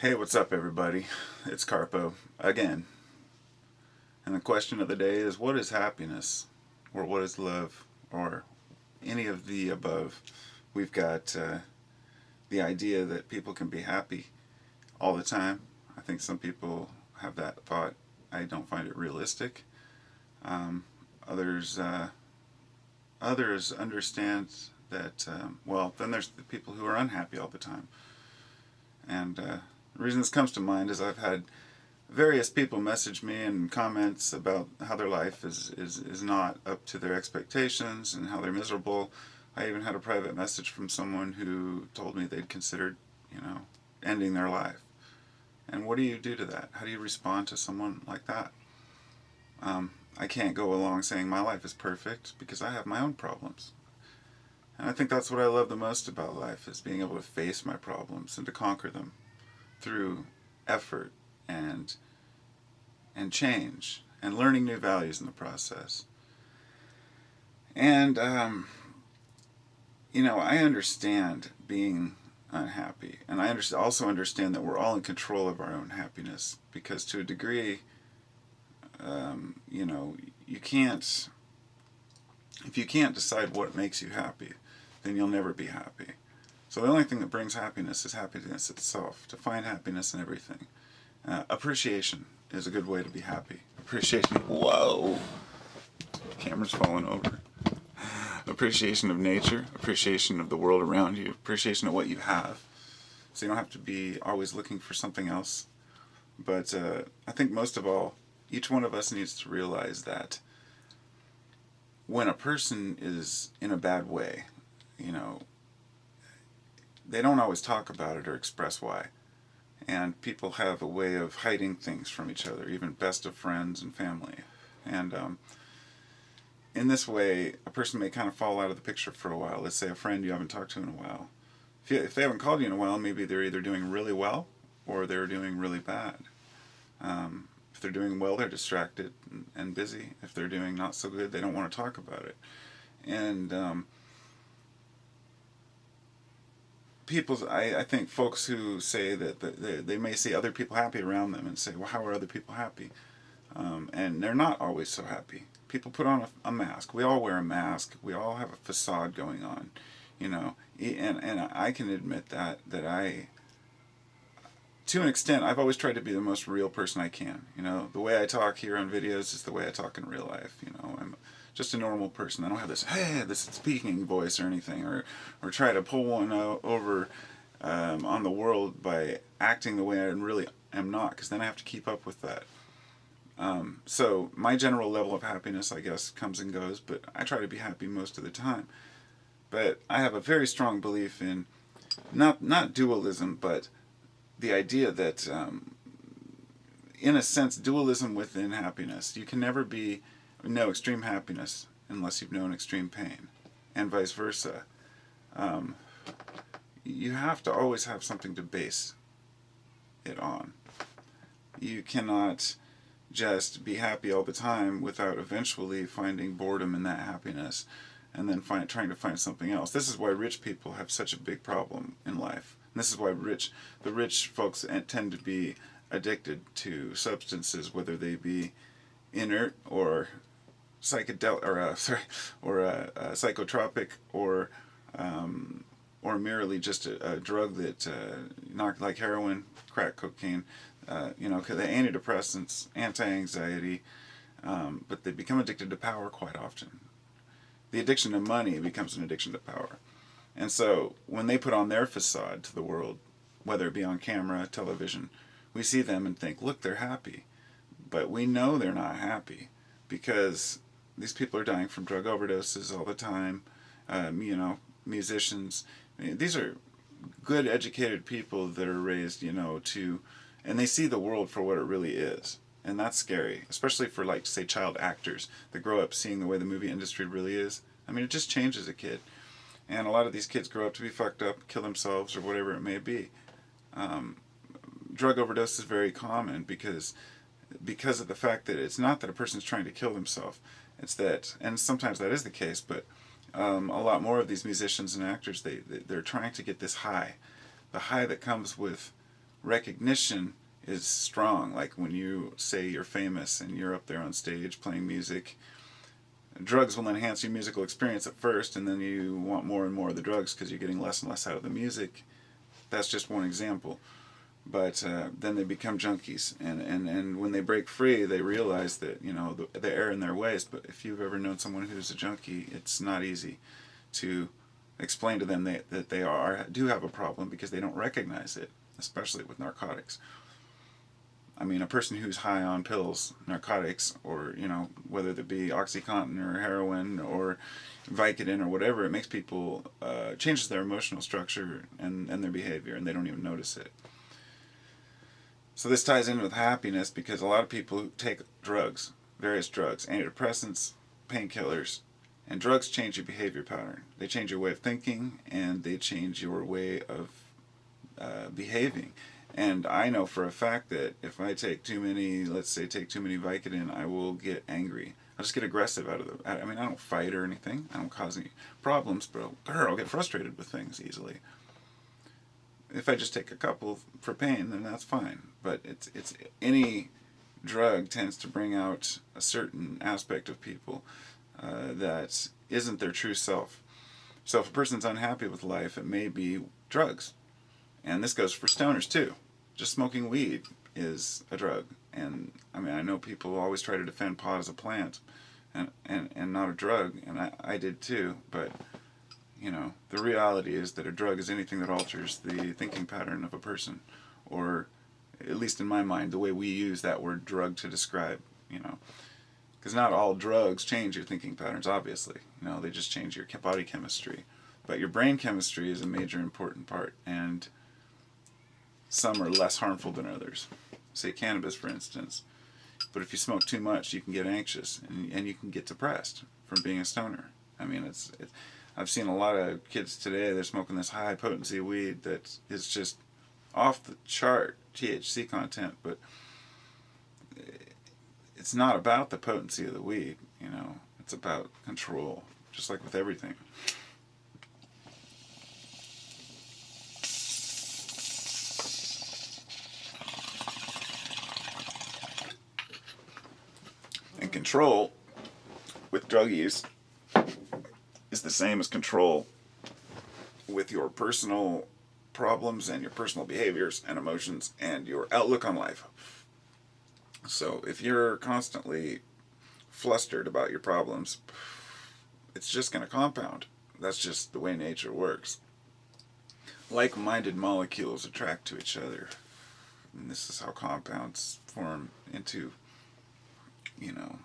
Hey, what's up, everybody? It's Carpo again. And the question of the day is, what is happiness? Or what is love? Or any of the above? We've got the idea that people can be happy all the time. I think some people have that thought. I don't find it realistic. Um, others, others understand that, well, then there's the people who are unhappy all the time. And the reason this comes to mind is I've had various people message me and comments about how their life is not up to their expectations and how they're miserable. I even had a private message from someone who told me they'd considered, ending their life. And what do you do to that? How do you respond to someone like that? I can't go along saying my life is perfect because I have my own problems. And I think that's what I love the most about life, is being able to face my problems and to conquer them through effort and change and learning new values in the process. And I understand being unhappy, and I also understand that we're all in control of our own happiness, because to a degree, you can't. If you can't decide what makes you happy, then you'll never be happy. So the only thing that brings happiness is happiness itself. To find happiness in everything. Appreciation is a good way to be happy. Appreciation. Whoa! Camera's falling over. Appreciation of nature. Appreciation of the world around you. Appreciation of what you have. So you don't have to be always looking for something else. But I think most of all, each one of us needs to realize that when a person is in a bad way, they don't always talk about it or express why. And people have a way of hiding things from each other, even best of friends and family. And in this way, a person may kind of fall out of the picture for a while. Let's say a friend you haven't talked to in a while. If they haven't called you in a while, maybe they're either doing really well or they're doing really bad. If they're doing well, they're distracted and busy. If they're doing not so good, they don't want to talk about it. And I think folks who say that they may see other people happy around them and say, well, how are other people happy? And they're not always so happy. People put on a mask. We all wear a mask. We all have a facade going on, and I can admit that I, to an extent, I've always tried to be the most real person I can. The way I talk here on videos is the way I talk in real life. I'm just a normal person. I don't have this speaking voice or anything, or try to pull one over on the world by acting the way I really am not, because then I have to keep up with that. So my general level of happiness, I guess, comes and goes, but I try to be happy most of the time. But I have a very strong belief in not dualism, but the idea that, in a sense, dualism within happiness. You can never know extreme happiness unless you've known extreme pain, and vice versa. You have to always have something to base it on. You cannot just be happy all the time without eventually finding boredom in that happiness and then trying to find something else. This is why rich people have such a big problem in life. And this is why the rich folks tend to be addicted to substances, whether they be inert or psychedelic, or psychotropic, or merely just a drug that not like heroin, crack cocaine, because the antidepressants, anti-anxiety, but they become addicted to power quite often. The addiction to money becomes an addiction to power. And so when they put on their facade to the world, whether it be on camera, television, we see them and think, look, they're happy. But we know they're not happy, because these people are dying from drug overdoses all the time. Musicians. These are good, educated people that are raised, and they see the world for what it really is. And that's scary, especially for, like, say, child actors that grow up seeing the way the movie industry really is. I mean, it just changes a kid. And a lot of these kids grow up to be fucked up, kill themselves, or whatever it may be. Drug overdose is very common because of the fact that it's not that a person's trying to kill themselves. It's that, and sometimes that is the case, but a lot more of these musicians and actors, they're trying to get this high. The high that comes with recognition is strong. Like when you say you're famous and you're up there on stage playing music, drugs will enhance your musical experience at first, and then you want more and more of the drugs because you're getting less and less out of the music. That's just one example. But then they become junkies, and when they break free, they realize that, you know, they err in their ways. But if you've ever known someone who's a junkie, it's not easy to explain to them that they do have a problem, because they don't recognize it, especially with narcotics. I mean, a person who's high on pills, narcotics, or, you know, whether it be OxyContin or heroin or Vicodin or whatever, it makes people, changes their emotional structure and their behavior, and they don't even notice it. So this ties in with happiness, because a lot of people take drugs, various drugs, antidepressants, painkillers, and drugs change your behavior pattern. They change your way of thinking, and they change your way of behaving. And I know for a fact that if I take too many, let's say take too many Vicodin, I will get angry. I'll just get aggressive out of the, I mean, I don't fight or anything. I don't cause any problems, but I'll get frustrated with things easily. If I just take a couple for pain, then that's fine. But it's any drug tends to bring out a certain aspect of people that isn't their true self. So if a person's unhappy with life, it may be drugs. And this goes for stoners too. Just smoking weed is a drug. And I mean, I know people always try to defend pot as a plant and not a drug, and I did too, but you know, the reality is that a drug is anything that alters the thinking pattern of a person, or at least in my mind, the way we use that word drug to describe, you know, because not all drugs change your thinking patterns, obviously. You know, they just change your body chemistry. But your brain chemistry is a major important part, and some are less harmful than others. Say cannabis, for instance. But if you smoke too much, you can get anxious, and you can get depressed from being a stoner. I mean, I've seen a lot of kids today, they're smoking this high potency weed that is just off the chart THC content, but it's not about the potency of the weed, you know, it's about control, just like with everything. And control with drug use is the same as control with your personal problems and your personal behaviors and emotions and your outlook on life. So if you're constantly flustered about your problems, it's just going to compound. That's just the way nature works. Like-minded molecules attract to each other. And this is how compounds form into, you know,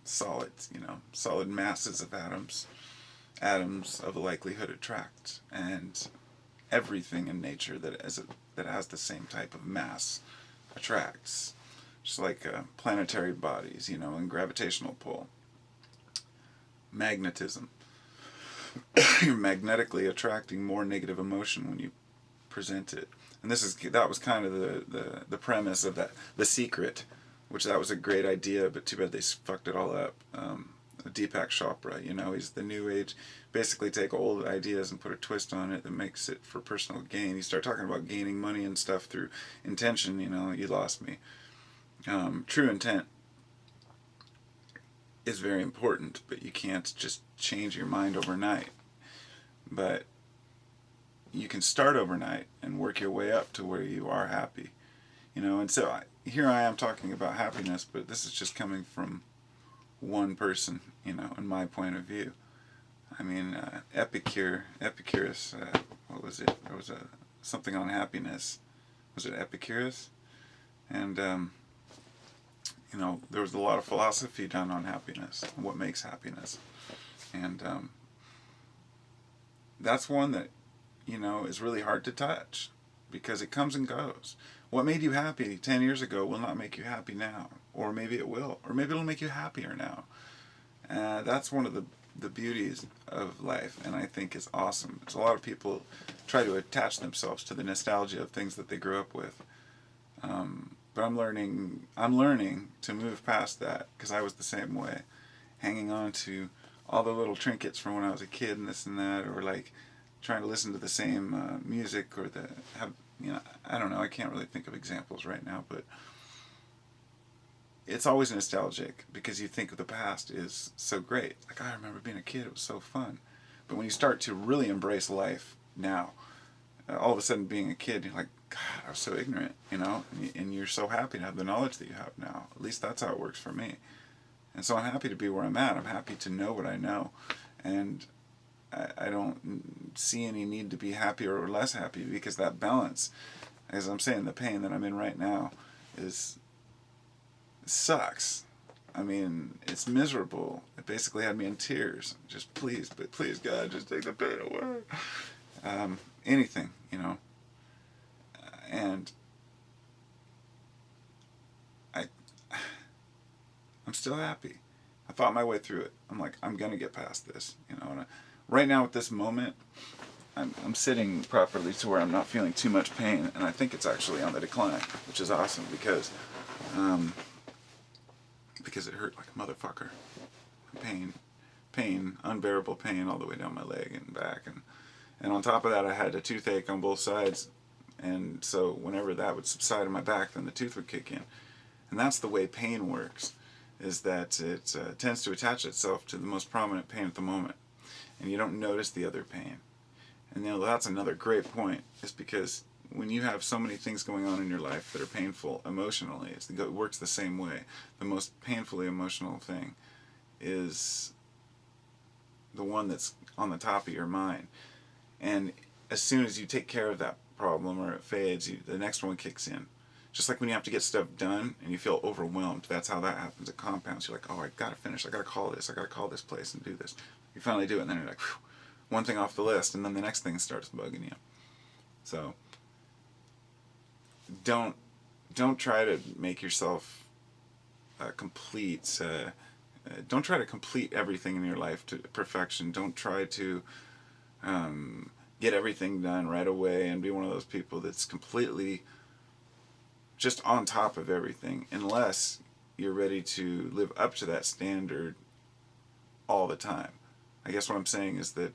solid masses of atoms. Atoms of likelihood attract, and everything in nature that has the same type of mass attracts. Just like planetary bodies, you know, and gravitational pull. Magnetism. You're magnetically attracting more negative emotion when you present it. And that was kind of the premise of that, The Secret, which that was a great idea, but too bad they fucked it all up. Deepak Chopra, you know, he's the new age, basically take old ideas and put a twist on it that makes it for personal gain. You start talking about gaining money and stuff through intention, you know, you lost me. True intent is very important, but you can't just change your mind overnight. But you can start overnight and work your way up to where you are happy, you know. And so here I am talking about happiness, but this is just coming from one person, you know, in my point of view. I mean, Epicurus, what was it? There was something on happiness. Was it Epicurus? And, you know, there was a lot of philosophy done on happiness, and what makes happiness. And that's one that, you know, is really hard to touch, because it comes and goes. What made you happy 10 years ago will not make you happy now. Or maybe it will. Or maybe it'll make you happier now. That's one of the beauties of life, and I think is awesome. There's a lot of people try to attach themselves to the nostalgia of things that they grew up with. But I'm learning to move past that, because I was the same way. Hanging on to all the little trinkets from when I was a kid and this and that, or like trying to listen to the same music, or I don't know, I can't really think of examples right now, but it's always nostalgic because you think of the past is so great. Like, I remember being a kid, it was so fun. But when you start to really embrace life now, all of a sudden being a kid, you're like, God, I was so ignorant, and you're so happy to have the knowledge that you have now. At least that's how it works for me. And so I'm happy to be where I'm at. I'm happy to know what I know. And I don't see any need to be happier or less happy, because that balance, as I'm saying, the pain that I'm in right now sucks. I mean, it's miserable. It basically had me in tears. Just please, but please, God, just take the pain away. Anything, and I'm still happy. I thought my way through it. I'm like, I'm gonna get past this, And right now, at this moment, I'm sitting properly to where I'm not feeling too much pain, and I think it's actually on the decline, which is awesome, because it hurt like a motherfucker. Pain, unbearable pain all the way down my leg and back, and on top of that, I had a toothache on both sides, and so whenever that would subside in my back, then the tooth would kick in, and that's the way pain works, is that it tends to attach itself to the most prominent pain at the moment, and you don't notice the other pain. And that's another great point, is because when you have so many things going on in your life that are painful emotionally, it works the same way. The most painfully emotional thing is the one that's on the top of your mind. And as soon as you take care of that problem, or it fades, the next one kicks in. Just like when you have to get stuff done and you feel overwhelmed, that's how that happens. It compounds. You're like, oh, I gotta finish. I gotta call this place and do this. You finally do it, and then you're like, whew, one thing off the list, and then the next thing starts bugging you. So don't try to make yourself complete. Don't try to complete everything in your life to perfection. Don't try to get everything done right away and be one of those people that's completely just on top of everything, unless you're ready to live up to that standard all the time. I guess what I'm saying is that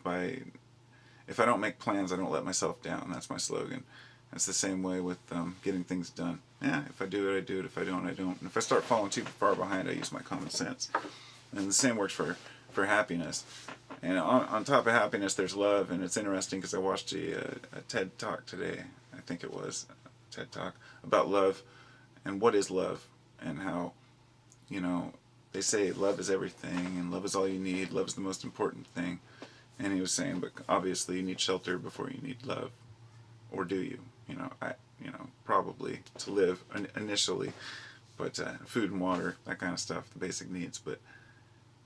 if I don't make plans, I don't let myself down. That's my slogan. It's the same way with getting things done. Yeah, if I do it, I do it. If I don't, I don't. And if I start falling too far behind, I use my common sense. And the same works for happiness. And on top of happiness, there's love. And it's interesting because I watched a TED Talk today. I think it was a TED Talk about love and what is love, and how, they say love is everything and love is all you need. Love is the most important thing. And he was saying, but obviously you need shelter before you need love. Or do you? Probably to live initially, but food and water, that kind of stuff, the basic needs. But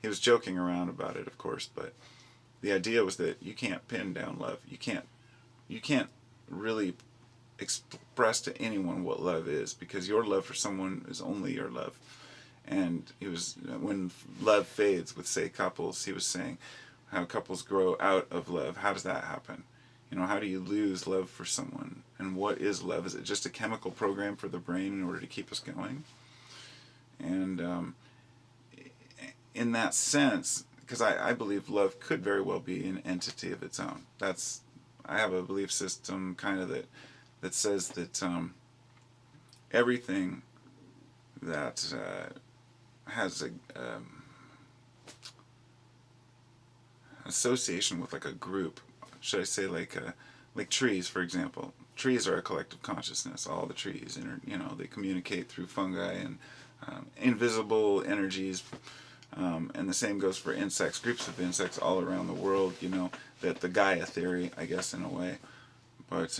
he was joking around about it, of course. But the idea was that you can't pin down love. You can't really express to anyone what love is, because your love for someone is only your love. And when love fades with, say, couples, he was saying how couples grow out of love. How does that happen? How do you lose love for someone? And what is love? Is it just a chemical program for the brain in order to keep us going? And in that sense, because I believe love could very well be an entity of its own. I have a belief system kind of that says that everything that has a association with like a group, should I say like trees, for example. Trees are a collective consciousness. All the trees, they communicate through fungi and invisible energies. And the same goes for insects, groups of insects all around the world, that the Gaia theory, I guess, in a way. But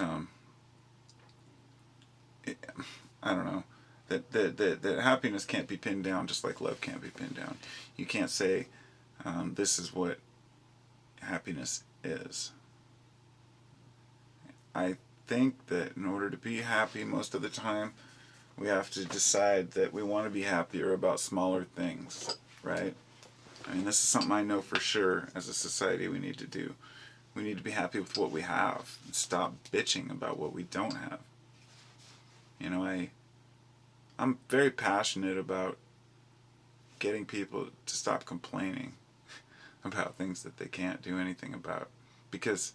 I don't know. That happiness can't be pinned down, just like love can't be pinned down. You can't say, this is what happiness is. I think that in order to be happy most of the time, we have to decide that we want to be happier about smaller things, right? I mean, this is something I know for sure as a society we need to do. We need to be happy with what we have and stop bitching about what we don't have. I'm very passionate about getting people to stop complaining about things that they can't do anything about. Because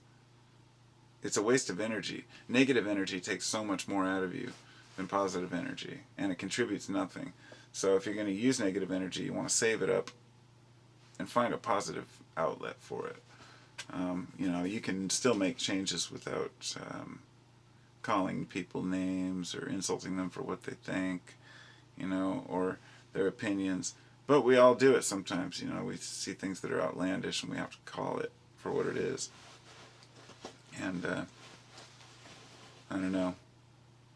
it's a waste of energy. Negative energy takes so much more out of you than positive energy, and it contributes nothing. So if you're going to use negative energy, you want to save it up and find a positive outlet for it. You can still make changes without calling people names or insulting them for what they think, or their opinions. But we all do it sometimes. We see things that are outlandish and we have to call it for what it is. And I don't know.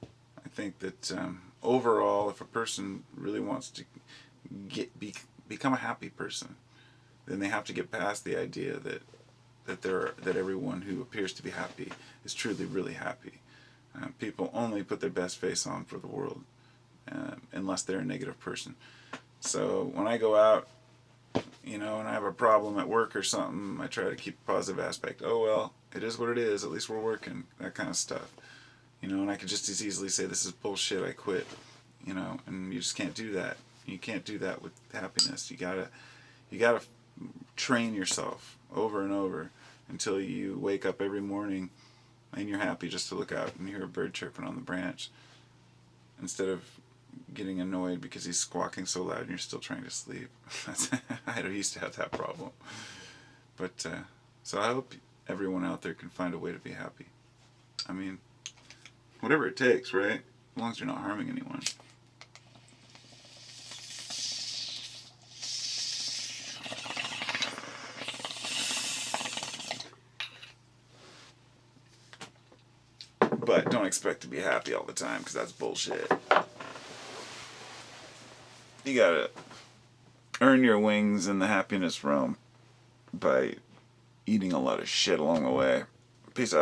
I think that overall, if a person really wants to become a happy person, then they have to get past the idea that everyone who appears to be happy is truly really happy. People only put their best face on for the world, unless they're a negative person. So when I go out, and I have a problem at work or something, I try to keep a positive aspect. Oh well, it is what it is. At least we're working. That kind of stuff. And I could just as easily say, this is bullshit, I quit. And you just can't do that. You can't do that with happiness. You gotta train yourself over and over until you wake up every morning and you're happy just to look out and hear a bird chirping on the branch, instead of getting annoyed because he's squawking so loud and you're still trying to sleep. I used to have that problem. But so I hope everyone out there can find a way to be happy. I mean, whatever it takes, right? As long as you're not harming anyone. But don't expect to be happy all the time, because that's bullshit. You gotta earn your wings in the happiness realm by eating a lot of shit along the way. Peace out.